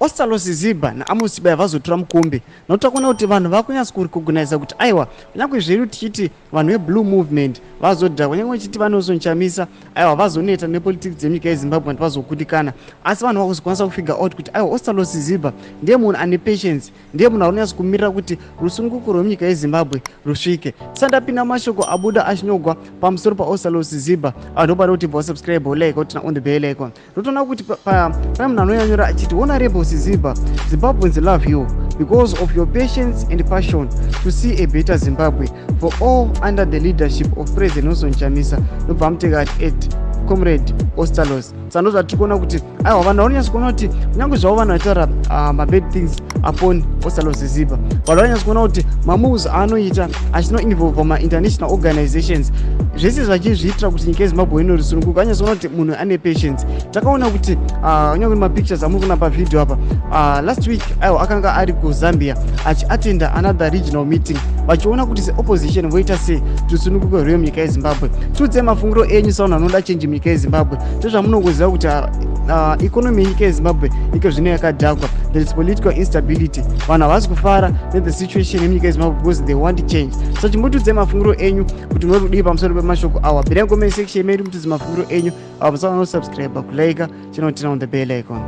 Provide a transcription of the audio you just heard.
Ostallos Otora Mukombe nokuti takuona kuti vanhu vakunyasa kurecognize kuti aiwa kunyange zviri tichiti vanhu veblue movement vazodha kunyange tichiti vanozochamisa aiwa vazoneta nepolitics dzenyika yeZimbabwe kuti vazokudikana asi vanhu vakuzokwanisa kufigure out kuti aiwa Ostallos ndiye munhu ane patience ndiye munhu anonyasa kumirira kuti rusununguko rwenyika yeZimbabwe rusvike. Sandapinda mashoko abuda achinyogwa pamusoro paOstallos ndopada kuti bosubscribe like kuti on the bell icon. Rotoona kuti pane munhu anonyanyora achiti Honorable Zimbabweans love you because of your patience and passion to see a better Zimbabwe for all under the leadership of President Nelson Chamisa nobva at Comrade Ostallos. Saka ndozvatiri kuona kuti aiwa vanhu vanonyasa kuona kuti kunyange zvavo vanhu vachitaura mabad things upon Ostallos vanhu vanonyasa kuona kuti mamoves aanoita achinoinvolva ma-international organizations zvese zvachizviitira kuti nyika yeZimbabwe inorusununguka. Anyasa kuona kuti munhu ane patience. Takaona kuti kunyange mapictures amuri kuona pavidhio apa last week aiwa akanga ari kuZambia achiatenda another regional meeting vachiona kuti seopposition voita sei rusununguko rwenyika yeZimbabwe. Tiudze mafungiro enyu savanhu vanoda change munyika yeZimbabwe. Ndozvamunokuziva kuti economy yenyika yeZimbabwe iko zvino yakadhakwa. There is political instability. Vanhu havasi kufara the situation yenyika yeZimbabwe because they want change. So chimbotudze mafungiro enyu kuti munorudii pamusoro pemashoko awa. Bhera comment section medu mutudze mafungiro enyu. Musavano subscribe, kulike, chinotina on the bell icon.